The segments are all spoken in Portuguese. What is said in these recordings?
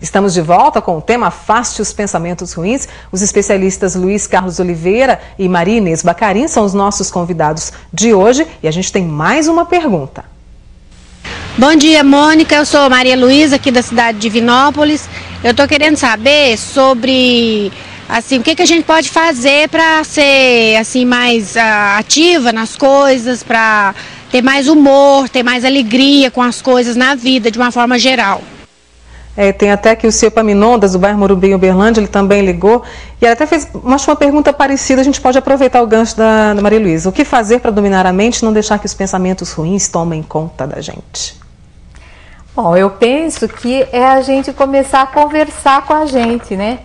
Estamos de volta com o tema Afaste os Pensamentos Ruins. Os especialistas Luiz Carlos Oliveira e Maria Inês Bacarin são os nossos convidados de hoje e a gente tem mais uma pergunta. Bom dia, Mônica. Eu sou Maria Luísa, aqui da cidade de Divinópolis. Eu estou querendo saber sobre assim, o que a gente pode fazer para ser assim, mais ativa nas coisas, para ter mais humor, ter mais alegria com as coisas na vida, de uma forma geral. Tem até que o seu Epaminondas, do bairro Morumbi, em Uberlândia, ele também ligou. E ela até fez uma pergunta parecida, a gente pode aproveitar o gancho da Maria Luísa. O que fazer para dominar a mente e não deixar que os pensamentos ruins tomem conta da gente? Bom, eu penso que é a gente começar a conversar com a gente, né?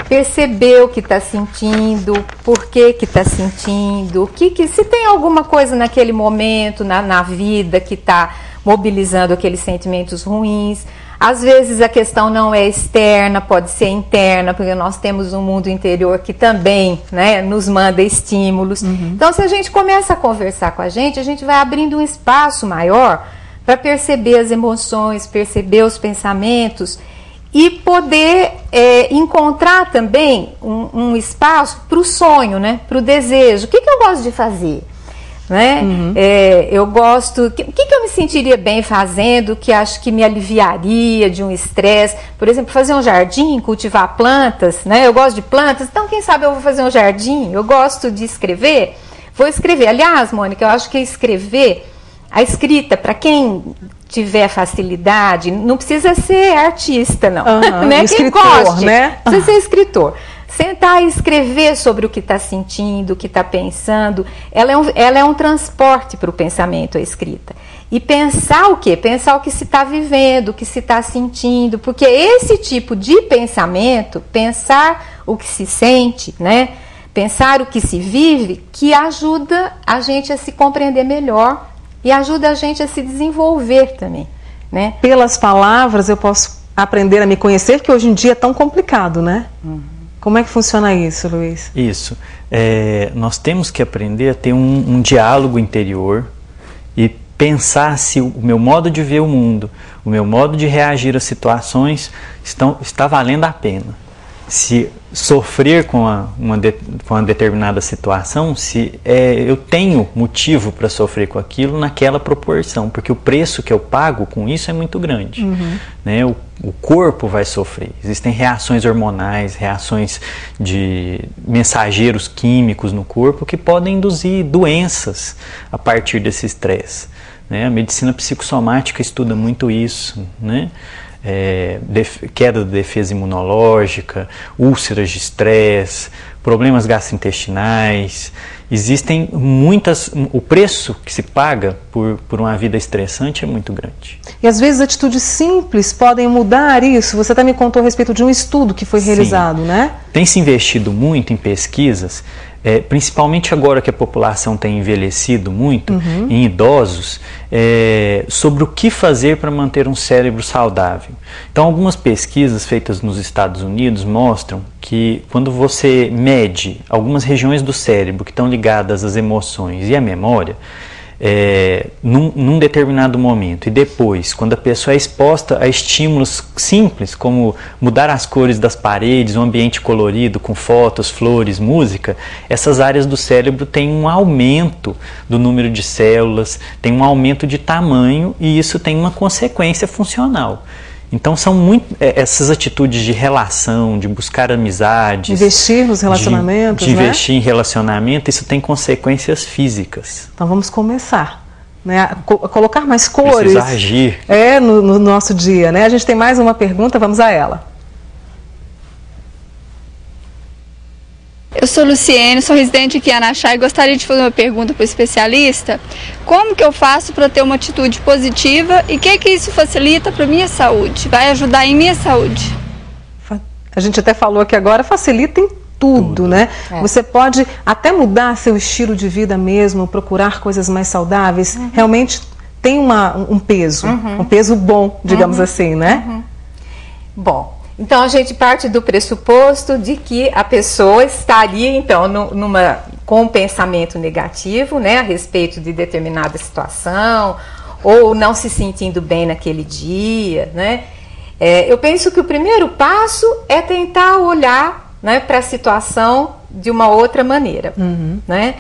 Perceber o que está sentindo, por que está sentindo, se tem alguma coisa naquele momento, na vida, que está mobilizando aqueles sentimentos ruins. Às vezes a questão não é externa, pode ser interna, porque nós temos um mundo interior que também, né, nos manda estímulos. Então, se a gente começa a conversar com a gente vai abrindo um espaço maior para perceber as emoções, perceber os pensamentos e poder encontrar também um espaço para o sonho, né, para o desejo. O que eu gosto de fazer? Né? Eu gosto, o que eu me sentiria bem fazendo, que acho que me aliviaria de um estresse, por exemplo, fazer um jardim, cultivar plantas, né? Eu gosto de plantas, então quem sabe eu vou fazer um jardim. Eu gosto de escrever, vou escrever. Aliás, Mônica, eu acho que a escrita, para quem tiver facilidade, não precisa ser artista, não. Né? Escritor, quem goste, né? Precisa ser escritor. Sentar e escrever sobre o que está sentindo, o que está pensando, ela é um transporte para o pensamento, a escrita. E pensar o quê? Pensar o que se está vivendo, o que se está sentindo, porque esse tipo de pensamento, pensar o que se sente, né? Pensar o que se vive, que ajuda a gente a se compreender melhor e ajuda a gente a se desenvolver também, né? Pelas palavras eu posso aprender a me conhecer, que hoje em dia é tão complicado, né? Como é que funciona isso, Luiz? Isso. Nós temos que aprender a ter um diálogo interior e pensar se o meu modo de ver o mundo, o meu modo de reagir às situações está valendo a pena. Se sofrer com uma determinada situação, se eu tenho motivo para sofrer com aquilo naquela proporção, porque o preço que eu pago com isso é muito grande. Né? O corpo vai sofrer. Existem reações hormonais, reações de mensageiros químicos no corpo que podem induzir doenças a partir desse estresse. Né? A medicina psicossomática estuda muito isso, né? Queda da defesa imunológica, úlceras de estresse, problemas gastrointestinais. Existem o preço que se paga por uma vida estressante é muito grande. E às vezes atitudes simples podem mudar isso. Você até me contou a respeito de um estudo que foi realizado, né? Tem se investido muito em pesquisas, principalmente agora que a população tem envelhecido muito, em idosos, sobre o que fazer para manter um cérebro saudável. Então, algumas pesquisas feitas nos Estados Unidos mostram que quando você mede algumas regiões do cérebro que estão ligadas às emoções e à memória, num determinado momento, e depois, quando a pessoa é exposta a estímulos simples, como mudar as cores das paredes, um ambiente colorido com fotos, flores, música, essas áreas do cérebro têm um aumento do número de células, tem um aumento de tamanho, e isso tem uma consequência funcional. Então são essas atitudes de relação, de buscar amizades, investir nos relacionamentos, de investir em relacionamento, isso tem consequências físicas. Então vamos começar, né, a colocar mais cores. Precisa agir. No nosso dia, né? A gente tem mais uma pergunta, vamos a ela. Eu sou Luciene, sou residente aqui em Anaxá e gostaria de fazer uma pergunta para o especialista. Como que eu faço para ter uma atitude positiva e o que isso facilita para a minha saúde? Vai ajudar em minha saúde? A gente até falou que agora facilita em tudo, né? Você pode até mudar seu estilo de vida mesmo, procurar coisas mais saudáveis. Realmente tem um peso, um peso bom, digamos assim, né? Bom, então a gente parte do pressuposto de que a pessoa estaria então com um pensamento negativo, né, a respeito de determinada situação, ou não se sentindo bem naquele dia, né? Eu penso que o primeiro passo é tentar olhar, né, para a situação de uma outra maneira, né?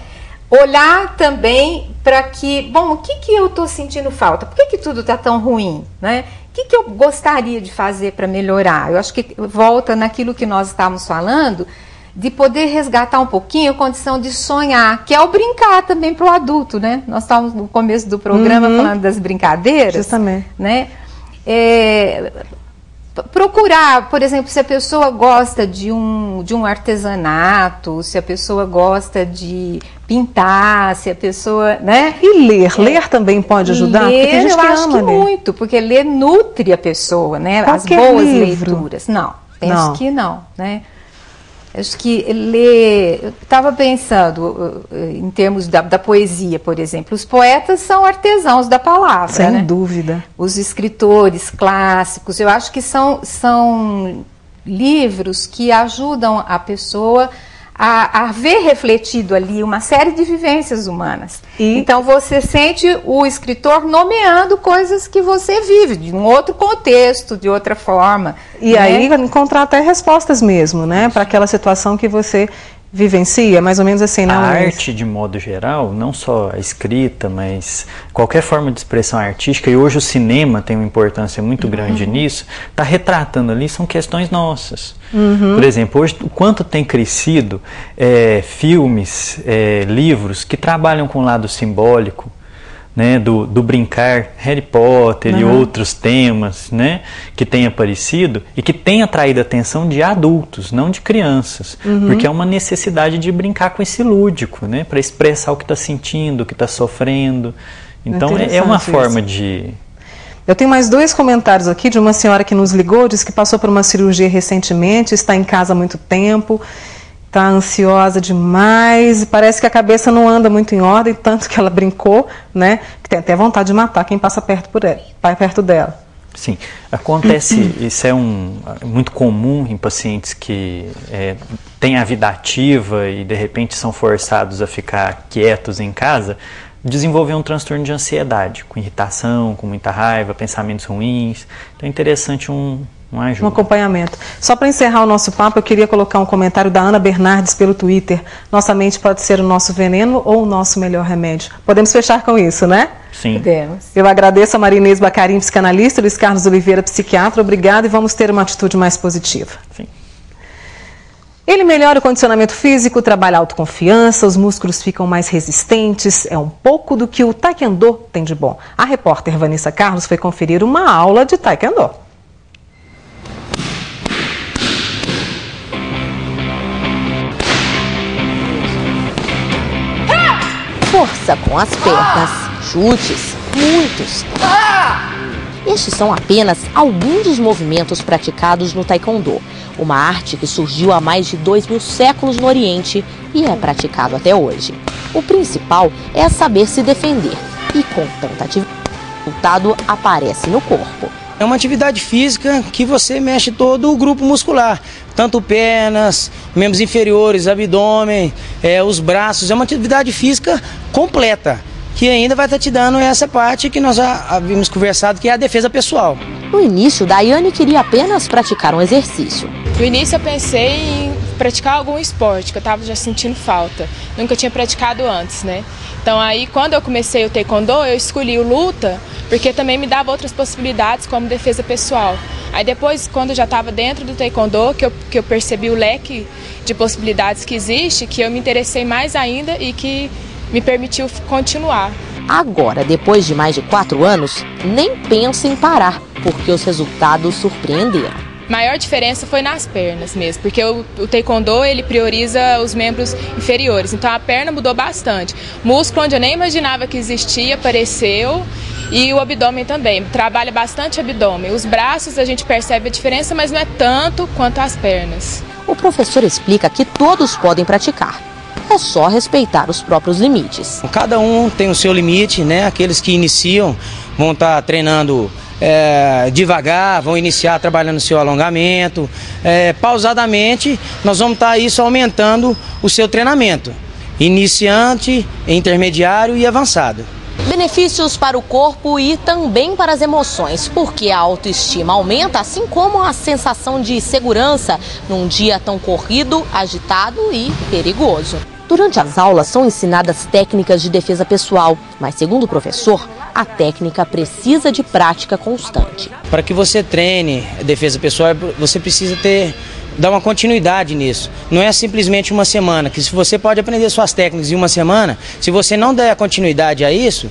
Olhar também para que, bom, o que eu estou sentindo falta? Por que tudo está tão ruim, né? O que eu gostaria de fazer para melhorar? Eu acho que volta naquilo que nós estávamos falando, de poder resgatar um pouquinho a condição de sonhar, que é o brincar também para o adulto, né? Nós estávamos no começo do programa falando das brincadeiras. Justamente. Né? Procurar, por exemplo, se a pessoa gosta de um artesanato, se a pessoa gosta de pintar, se a pessoa, né? E ler também pode ajudar? Ler, porque tem gente eu acho que ler muito, porque ler nutre a pessoa, né? Qualquer as boas livro. leituras. Não, penso que não, né? Acho que ler, eu estava pensando em termos da poesia, por exemplo, os poetas são artesãos da palavra, sem né? dúvida. Os escritores clássicos, eu acho que são livros que ajudam a pessoa a ver refletido ali uma série de vivências humanas. Então você sente o escritor nomeando coisas que você vive, de um outro contexto, de outra forma. E aí encontrar até respostas mesmo, né? Para aquela situação que você vivencia, mais ou menos assim, né? A arte, de modo geral, não só a escrita, mas qualquer forma de expressão artística, e hoje o cinema tem uma importância muito grande nisso, está retratando ali, são questões nossas. Por exemplo, hoje o quanto tem crescido filmes, livros que trabalham com o lado simbólico, né, do brincar, Harry Potter e outros temas, né, que têm aparecido e que têm atraído a atenção de adultos, não de crianças, porque é uma necessidade de brincar com esse lúdico, né, para expressar o que está sentindo, o que está sofrendo. Então é uma forma de... Eu tenho mais 2 comentários aqui de uma senhora que nos ligou, disse que passou por uma cirurgia recentemente, está em casa há muito tempo, está ansiosa demais, parece que a cabeça não anda muito em ordem, tanto que ela brincou, né, que tem até vontade de matar quem passa perto dela. Sim, acontece, isso é muito comum em pacientes que têm a vida ativa e de repente são forçados a ficar quietos em casa, desenvolver um transtorno de ansiedade, com irritação, com muita raiva, pensamentos ruins. Então é interessante um acompanhamento. Só para encerrar o nosso papo, eu queria colocar um comentário da Ana Bernardes pelo Twitter. Nossa mente pode ser o nosso veneno ou o nosso melhor remédio. Podemos fechar com isso, né? Sim. Podemos. Eu agradeço a Maria Inês Bacarim, psicanalista, Luiz Carlos Oliveira, psiquiatra. Obrigada e vamos ter uma atitude mais positiva. Sim. Ele melhora o condicionamento físico, trabalha a autoconfiança, os músculos ficam mais resistentes. É um pouco do que o Taekwondo tem de bom. A repórter Vanessa Carlos foi conferir uma aula de Taekwondo. Força com as pernas, chutes, muitos. Estes são apenas alguns dos movimentos praticados no Taekwondo, uma arte que surgiu há mais de 2.000 séculos no Oriente e é praticado até hoje. O principal é saber se defender e com tanta atividade, o resultado aparece no corpo. É uma atividade física que você mexe todo o grupo muscular, tanto pernas, membros inferiores, abdômen, os braços. É uma atividade física completa, que ainda vai estar te dando essa parte que nós já havíamos conversado, que é a defesa pessoal. No início, Daiane queria apenas praticar um exercício. No início eu pensei em praticar algum esporte, que eu estava já sentindo falta. Nunca tinha praticado antes, né? Então aí, quando eu comecei o Taekwondo, eu escolhi o luta, porque também me dava outras possibilidades, como defesa pessoal. Aí depois, quando eu já estava dentro do Taekwondo, que eu percebi o leque de possibilidades que existe, que eu me interessei mais ainda e que me permitiu continuar. Agora, depois de mais de 4 anos, nem pensa em parar, porque os resultados surpreenderam. A maior diferença foi nas pernas mesmo, porque o Taekwondo ele prioriza os membros inferiores, então a perna mudou bastante. Músculo onde eu nem imaginava que existia, apareceu, e o abdômen também, trabalha bastante o abdômen. Os braços a gente percebe a diferença, mas não é tanto quanto as pernas. O professor explica que todos podem praticar, é só respeitar os próprios limites. Cada um tem o seu limite, né? Aqueles que iniciam vão estar treinando devagar, vão iniciar trabalhando o seu alongamento. Pausadamente, nós vamos estar isso aumentando o seu treinamento. Iniciante, intermediário e avançado. benefícios para o corpo e também para as emoções, porque a autoestima aumenta, assim como a sensação de segurança num dia tão corrido, agitado e perigoso. Durante as aulas são ensinadas técnicas de defesa pessoal, mas segundo o professor, a técnica precisa de prática constante. Para que você treine a defesa pessoal, você precisa dar uma continuidade nisso. Não é simplesmente uma semana, que se você pode aprender suas técnicas em uma semana, se você não der a continuidade a isso,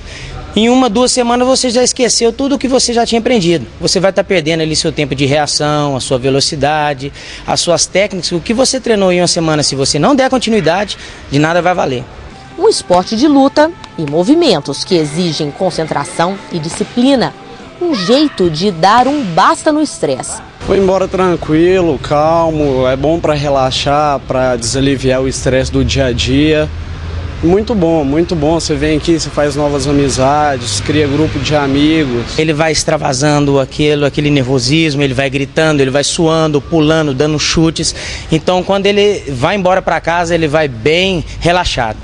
em 1, 2 semanas você já esqueceu tudo o que você já tinha aprendido. Você vai estar perdendo ali seu tempo de reação, a sua velocidade, as suas técnicas. O que você treinou em uma semana, se você não der continuidade, de nada vai valer. Um esporte de luta e movimentos que exigem concentração e disciplina. Um jeito de dar um basta no estresse. Foi embora tranquilo, calmo, é bom para relaxar, para desaliviar o estresse do dia a dia. Muito bom, você vem aqui, você faz novas amizades, cria grupo de amigos. Ele vai extravasando aquele nervosismo, ele vai gritando, ele vai suando, pulando, dando chutes. Então quando ele vai embora para casa, ele vai bem relaxado.